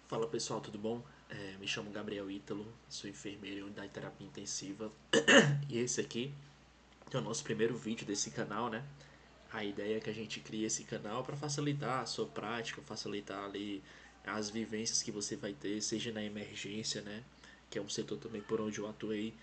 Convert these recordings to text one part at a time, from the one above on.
Fala pessoal, tudo bom? Me chamo Gabriel Ítalo, sou enfermeiro em unidade de terapia intensiva e esse aqui é o nosso primeiro vídeo desse canal, né? A ideia é que a gente crie esse canal para facilitar a sua prática, facilitar ali as vivências que você vai ter, seja na emergência, né? Que é um setor também por onde eu atuei,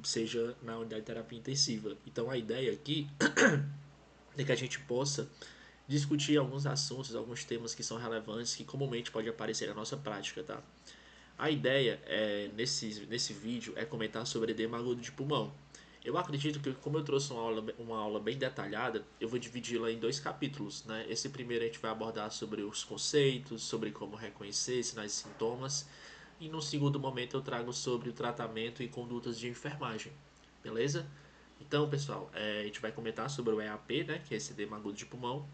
seja na unidade de terapia intensiva. Então a ideia aqui é que a gente possa discutir alguns assuntos, alguns temas que são relevantes, que comumente pode aparecer na nossa prática, tá? A ideia nesse vídeo é comentar sobre edema agudo de pulmão. Eu acredito que, como eu trouxe uma aula bem detalhada, eu vou dividi-la em dois capítulos. Né? Esse primeiro a gente vai abordar sobre os conceitos, sobre como reconhecer sinais e sintomas. E no segundo momento eu trago sobre o tratamento e condutas de enfermagem. Beleza? Então, pessoal, a gente vai comentar sobre o EAP, né, que é esse edema agudo de pulmão.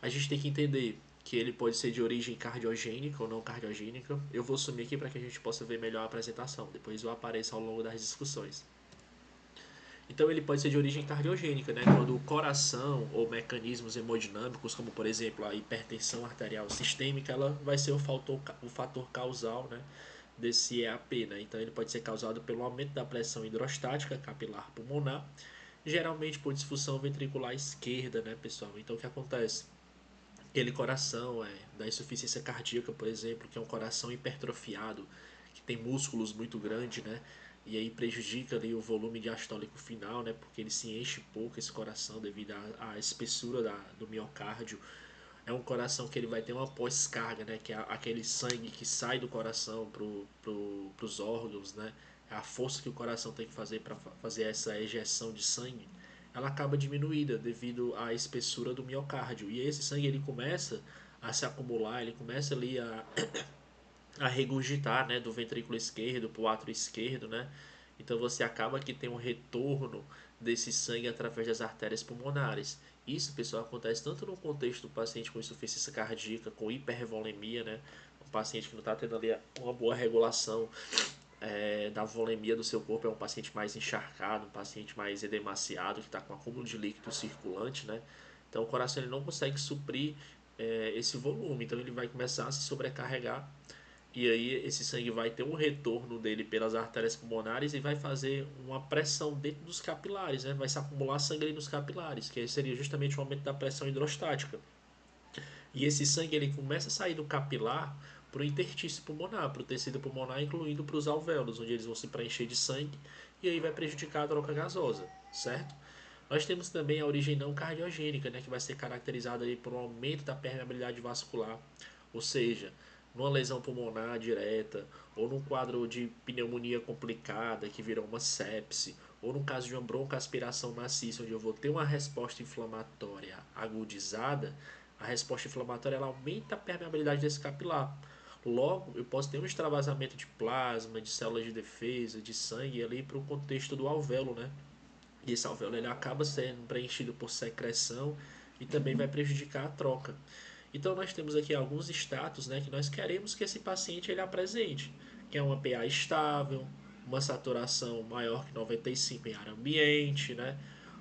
A gente tem que entender que ele pode ser de origem cardiogênica ou não cardiogênica. Eu vou sumir aqui para que a gente possa ver melhor a apresentação. Depois eu apareço ao longo das discussões. Então ele pode ser de origem cardiogênica, né? Quando o coração ou mecanismos hemodinâmicos, como por exemplo a hipertensão arterial sistêmica, ela vai ser o fator causal, né? Desse EAP, né? Então ele pode ser causado pelo aumento da pressão hidrostática capilar pulmonar, geralmente por disfunção ventricular esquerda, né, pessoal? Então o que acontece? Aquele coração da insuficiência cardíaca, por exemplo, que é um coração hipertrofiado, que tem músculos muito grandes, né? E aí prejudica ali o volume diastólico final, né? Porque ele se enche pouco esse coração devido à espessura do miocárdio. É um coração que ele vai ter uma pós-carga, né? Que é aquele sangue que sai do coração pros órgãos, né? A força que o coração tem que fazer para fazer essa ejeção de sangue, ela acaba diminuída devido à espessura do miocárdio. E esse sangue ele começa a se acumular, ele começa ali a regurgitar, né, do ventrículo esquerdo para o átrio esquerdo, né? Então você acaba que tem um retorno desse sangue através das artérias pulmonares. Isso, pessoal, acontece tanto no contexto do paciente com insuficiência cardíaca, com hipervolemia, né? Um paciente que não está tendo ali uma boa regulação da volemia do seu corpo, é um paciente mais encharcado, um paciente mais edemaciado, que está com acúmulo de líquido circulante, né? Então o coração ele não consegue suprir esse volume, então ele vai começar a se sobrecarregar e aí esse sangue vai ter um retorno dele pelas artérias pulmonares e vai fazer uma pressão dentro dos capilares, né? Vai se acumular sangue ali nos capilares, que seria justamente o aumento da pressão hidrostática. E esse sangue ele começa a sair do capilar para o interstício pulmonar, para o tecido pulmonar, incluindo para os alvéolos, onde eles vão se preencher de sangue e aí vai prejudicar a troca gasosa, certo? Nós temos também a origem não cardiogênica, né, que vai ser caracterizada aí por um aumento da permeabilidade vascular, ou seja, numa lesão pulmonar direta, ou num quadro de pneumonia complicada que virou uma sepse, ou no caso de uma broncoaspiração maciça, onde eu vou ter uma resposta inflamatória agudizada, a resposta inflamatória ela aumenta a permeabilidade desse capilar. Logo, eu posso ter um extravasamento de plasma, de células de defesa, de sangue ali para o contexto do alvéolo, né? E esse alvéolo ele acaba sendo preenchido por secreção e também vai prejudicar a troca. Então nós temos aqui alguns status, né, que nós queremos que esse paciente ele apresente, que é uma PA estável, uma saturação maior que 95 em ar ambiente, né,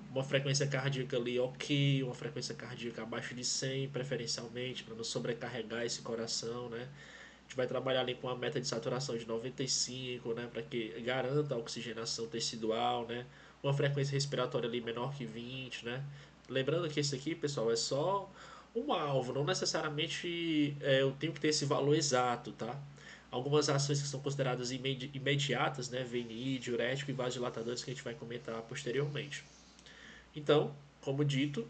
uma frequência cardíaca ali ok, uma frequência cardíaca abaixo de 100, preferencialmente, para não sobrecarregar esse coração, né. A gente vai trabalhar ali com a meta de saturação de 95, né, para que garanta a oxigenação tecidual, né, uma frequência respiratória ali menor que 20, né. Lembrando que esse aqui, pessoal, é só um alvo, não necessariamente eu tenho que ter esse valor exato, tá? Algumas ações que são consideradas imediatas, né, VNI, diurético e vasodilatadores que a gente vai comentar posteriormente. Então, como dito,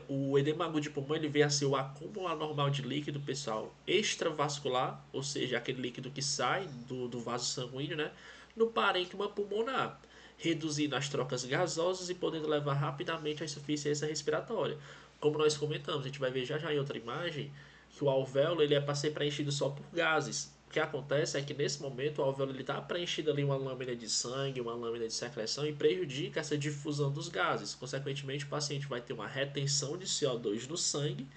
o edema agudo de pulmão ele vem a ser o acúmulo anormal de líquido, pessoal, extravascular, ou seja, aquele líquido que sai do vaso sanguíneo, né, no parênquima pulmonar, reduzindo as trocas gasosas e podendo levar rapidamente à insuficiência respiratória. Como nós comentamos, a gente vai ver já já em outra imagem que o alvéolo ele é para ser preenchido só por gases. O que acontece é que nesse momento o alvéolo está preenchido ali uma lâmina de sangue, uma lâmina de secreção e prejudica essa difusão dos gases. Consequentemente, o paciente vai ter uma retenção de CO2 no sangue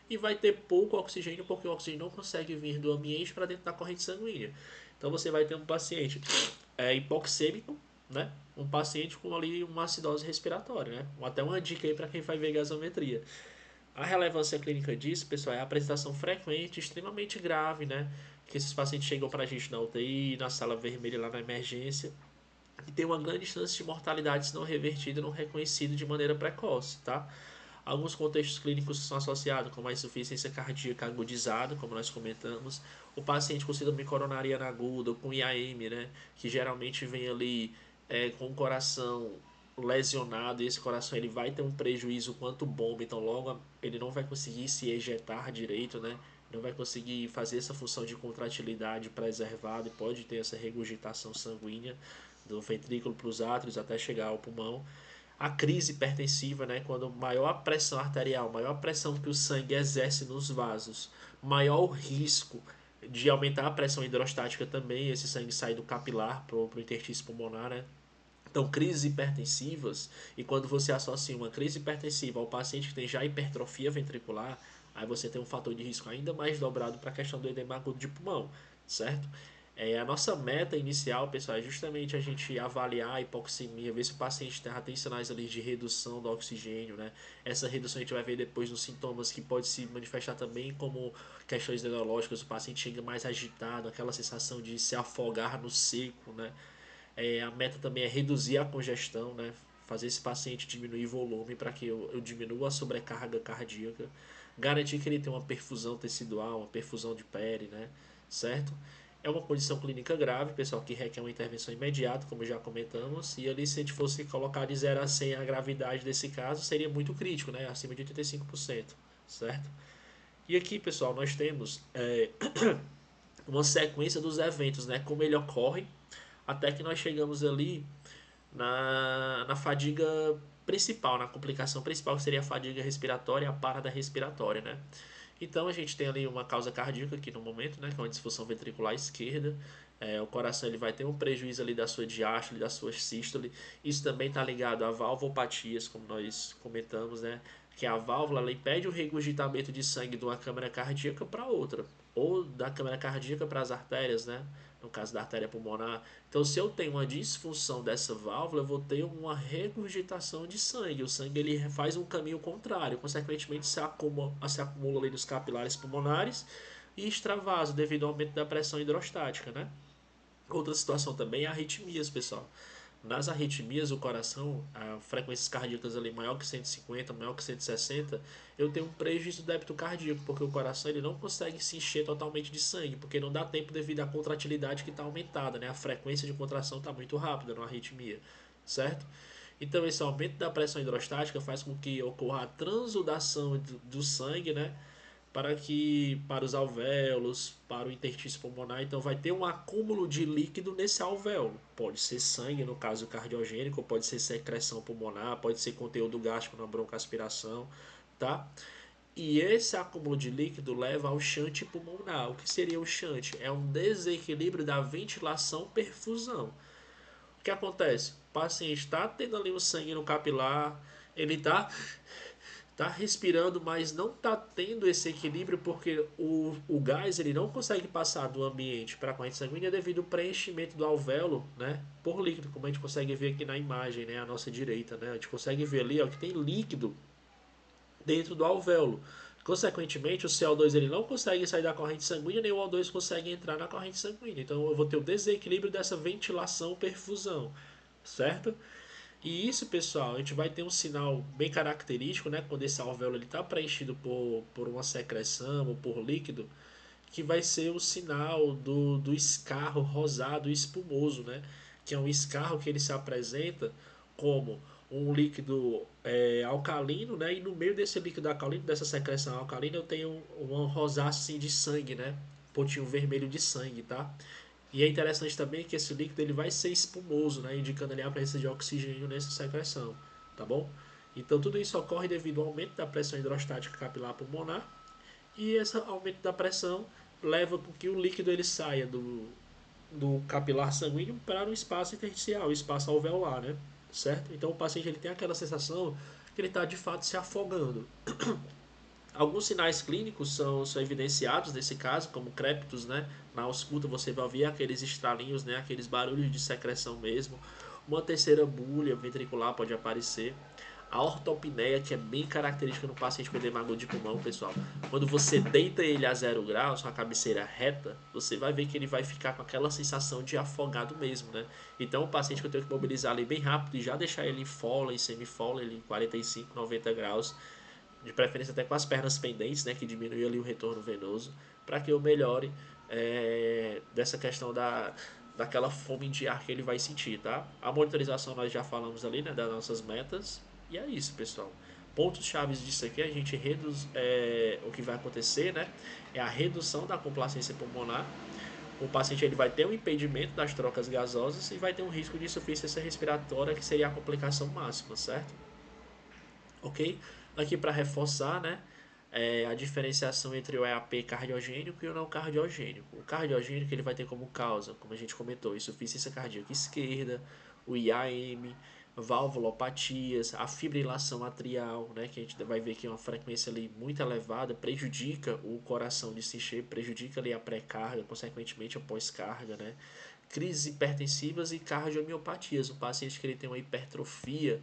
e vai ter pouco oxigênio porque o oxigênio não consegue vir do ambiente para dentro da corrente sanguínea. Então você vai ter um paciente hipoxêmico, né? Um paciente com ali uma acidose respiratória, né? Até uma dica aí para quem vai ver gasometria. A relevância clínica disso, pessoal, é a apresentação frequente, extremamente grave, né? Que esses pacientes chegam para a gente na UTI, na sala vermelha, lá na emergência, e tem uma grande chance de mortalidade se não revertida, não reconhecido de maneira precoce, tá? Alguns contextos clínicos são associados com a insuficiência cardíaca agudizada, como nós comentamos, o paciente com síndrome coronariana aguda, com IAM, né, que geralmente vem ali com o coração lesionado, e esse coração ele vai ter um prejuízo quanto bomba, então logo ele não vai conseguir se ejetar direito, né, não vai conseguir fazer essa função de contratilidade preservada e pode ter essa regurgitação sanguínea do ventrículo para os átrios até chegar ao pulmão. A crise hipertensiva, né, quando maior a pressão arterial, maior a pressão que o sangue exerce nos vasos, maior o risco de aumentar a pressão hidrostática também, esse sangue sai do capilar para o interstício pulmonar, né? Então, crises hipertensivas, e quando você associa uma crise hipertensiva ao paciente que tem já hipertrofia ventricular, aí você tem um fator de risco ainda mais dobrado para a questão do edema agudo de pulmão, certo? A nossa meta inicial, pessoal, é justamente a gente avaliar a hipoxemia, ver se o paciente já tem sinais ali de redução do oxigênio, né? Essa redução a gente vai ver depois nos sintomas que pode se manifestar também como questões neurológicas, o paciente chega mais agitado, aquela sensação de se afogar no seco, né? A meta também é reduzir a congestão, né? Fazer esse paciente diminuir volume para que eu diminua a sobrecarga cardíaca, garantir que ele tenha uma perfusão tecidual, uma perfusão de pele, né? Certo? É uma condição clínica grave, pessoal, que requer uma intervenção imediata, como já comentamos, e ali se a gente fosse colocar de 0 a 100 a gravidade desse caso, seria muito crítico, né? Acima de 85%, certo? E aqui, pessoal, nós temos uma sequência dos eventos, né? Como ele ocorre, até que nós chegamos ali na fadiga principal, na complicação principal, que seria a fadiga respiratória, a parada respiratória, né? Então a gente tem ali uma causa cardíaca aqui no momento, né, que é uma disfunção ventricular esquerda. O coração ele vai ter um prejuízo ali da sua diástole, da sua sístole. Isso também está ligado a valvopatias, como nós comentamos, né? Que a válvula ela impede o regurgitamento de sangue de uma câmara cardíaca para outra, ou da câmara cardíaca para as artérias, né? No caso da artéria pulmonar. Então, se eu tenho uma disfunção dessa válvula, eu vou ter uma regurgitação de sangue. O sangue ele faz um caminho contrário, consequentemente se acumula ali nos capilares pulmonares e extravasa devido ao aumento da pressão hidrostática, né? Outra situação também é arritmias, pessoal. Nas arritmias, o coração, a frequências cardíacas ali maior que 150, maior que 160, eu tenho um prejuízo do débito cardíaco, porque o coração ele não consegue se encher totalmente de sangue, porque não dá tempo devido à contratilidade que está aumentada, né? A frequência de contração está muito rápida na arritmia, certo? Então esse aumento da pressão hidrostática faz com que ocorra a transudação do sangue, né? Para os alvéolos, para o interstício pulmonar, então vai ter um acúmulo de líquido nesse alvéolo. Pode ser sangue, no caso cardiogênico, pode ser secreção pulmonar, pode ser conteúdo gástrico na broncoaspiração, tá? E esse acúmulo de líquido leva ao shunt pulmonar. O que seria o shunt? É um desequilíbrio da ventilação-perfusão. O que acontece? O paciente está tendo ali o sangue no capilar, ele está respirando, mas não está tendo esse equilíbrio porque o gás ele não consegue passar do ambiente para a corrente sanguínea devido ao preenchimento do alvéolo, né, por líquido, como a gente consegue ver aqui na imagem, né, à nossa direita, né, a gente consegue ver ali ó, que tem líquido dentro do alvéolo. Consequentemente, o CO2 ele não consegue sair da corrente sanguínea, nem o O2 consegue entrar na corrente sanguínea. Então, eu vou ter o desequilíbrio dessa ventilação-perfusão, certo? E isso, pessoal, a gente vai ter um sinal bem característico, né? Quando esse alvéolo está preenchido por uma secreção ou por líquido, que vai ser o sinal do escarro rosado espumoso, né? Que é um escarro que ele se apresenta como um líquido alcalino, né? E no meio desse líquido alcalino, dessa secreção alcalina, eu tenho um rosáceo assim, de sangue, né? Pontinho vermelho de sangue, tá? E é interessante também que esse líquido ele vai ser espumoso, né? Indicando ali a presença de oxigênio nessa secreção, tá bom? Então tudo isso ocorre devido ao aumento da pressão hidrostática capilar pulmonar e esse aumento da pressão leva com que o líquido ele saia do capilar sanguíneo para o espaço intersticial, o espaço alveolar, né? Certo? Então o paciente ele tem aquela sensação que ele está de fato se afogando. Alguns sinais clínicos são evidenciados nesse caso, como crepitus, né? Na ausculta você vai ouvir aqueles estralinhos, né? Aqueles barulhos de secreção mesmo. Uma terceira bulha ventricular pode aparecer. A ortopneia, que é bem característica no paciente com edema agudo de pulmão, pessoal. Quando você deita ele a 0 graus, com a cabeceira reta, você vai ver que ele vai ficar com aquela sensação de afogado mesmo, né? Então, o paciente que eu tenho que mobilizar ali bem rápido e já deixar ele em folga, em semifolga, em 45, 90 graus, de preferência até com as pernas pendentes, né, que diminui ali o retorno venoso, para que eu melhore dessa questão daquela fome de ar que ele vai sentir, tá? A monitorização nós já falamos ali, né, das nossas metas, e é isso, pessoal. Pontos chaves disso aqui, a gente reduz o que vai acontecer, né? É a redução da complacência pulmonar. O paciente ele vai ter um impedimento das trocas gasosas e vai ter um risco de insuficiência respiratória, que seria a complicação máxima, certo? Ok? Aqui para reforçar, né? A diferenciação entre o EAP cardiogênico e o não cardiogênico. O cardiogênico ele vai ter como causa, como a gente comentou, insuficiência cardíaca esquerda, o IAM, valvulopatias, a fibrilação atrial, né, que a gente vai ver que é uma frequência ali muito elevada, prejudica o coração de se encher, prejudica ali a pré-carga, consequentemente a pós-carga, né? Crises hipertensivas e cardiomiopatias. O paciente que ele tem uma hipertrofia,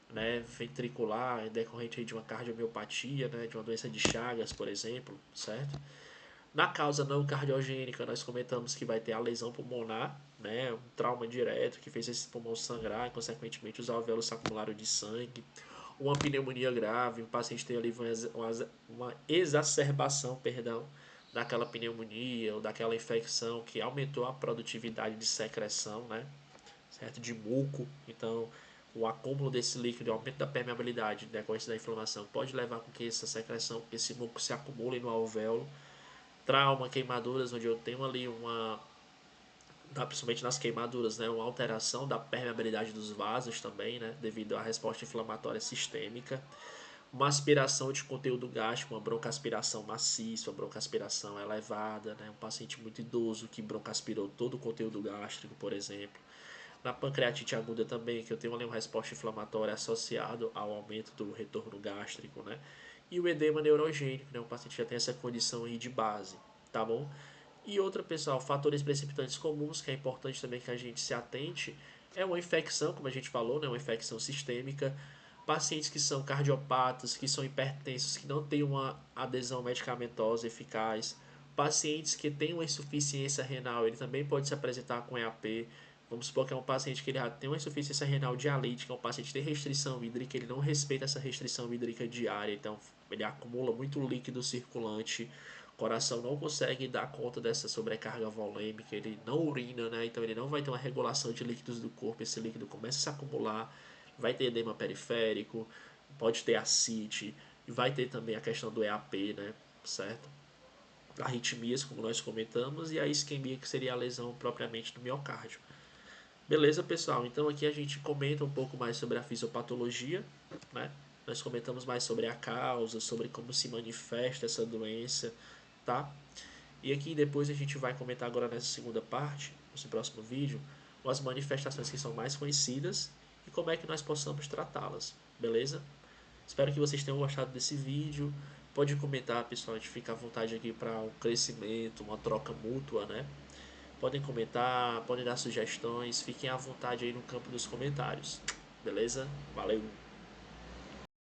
né, ventricular decorrente de uma cardiomiopatia, né, de uma doença de Chagas, por exemplo, certo? Na causa não cardiogênica, nós comentamos que vai ter a lesão pulmonar, né, um trauma direto que fez esse pulmão sangrar e, consequentemente, os alvéolos se acumularam de sangue. Uma pneumonia grave, o paciente tem ali uma exacerbação, perdão, daquela pneumonia ou daquela infecção que aumentou a produtividade de secreção, né, certo? De muco. Então, o acúmulo desse líquido, o aumento da permeabilidade decorrente da inflamação, pode levar com que essa secreção, esse muco se acumule no alvéolo. Trauma, queimaduras, onde eu tenho ali principalmente nas queimaduras, né, uma alteração da permeabilidade dos vasos também, né, devido à resposta inflamatória sistêmica. Uma aspiração de conteúdo gástrico, uma broncoaspiração maciça, uma broncoaspiração elevada, né, um paciente muito idoso que broncoaspirou todo o conteúdo gástrico, por exemplo. Na pancreatite aguda também, que eu tenho ali uma resposta inflamatória associada ao aumento do retorno gástrico, né? E o edema neurogênico, né? O paciente já tem essa condição aí de base, tá bom? E outra, pessoal, fatores precipitantes comuns, que é importante também que a gente se atente, é uma infecção, como a gente falou, né? Uma infecção sistêmica. Pacientes que são cardiopatas, que são hipertensos, que não têm uma adesão medicamentosa eficaz. Pacientes que têm uma insuficiência renal, ele também pode se apresentar com EAP. Vamos supor que é um paciente que ele já tem uma insuficiência renal dialítica, é um paciente que tem restrição hídrica, ele não respeita essa restrição hídrica diária, então ele acumula muito líquido circulante, o coração não consegue dar conta dessa sobrecarga volêmica, ele não urina, né? Então ele não vai ter uma regulação de líquidos do corpo, esse líquido começa a se acumular, vai ter edema periférico, pode ter ascite, e vai ter também a questão do EAP, né? Certo? Arritmias, como nós comentamos, e a isquemia, que seria a lesão propriamente do miocárdio. Beleza, pessoal? Então aqui a gente comenta um pouco mais sobre a fisiopatologia, né? Nós comentamos mais sobre a causa, sobre como se manifesta essa doença, tá? E aqui depois a gente vai comentar agora nessa segunda parte, nesse próximo vídeo, as manifestações que são mais conhecidas e como é que nós possamos tratá-las, beleza? Espero que vocês tenham gostado desse vídeo. Pode comentar, pessoal, a gente fica à vontade aqui para um crescimento, uma troca mútua, né? Podem comentar, podem dar sugestões, fiquem à vontade aí no campo dos comentários. Beleza? Valeu!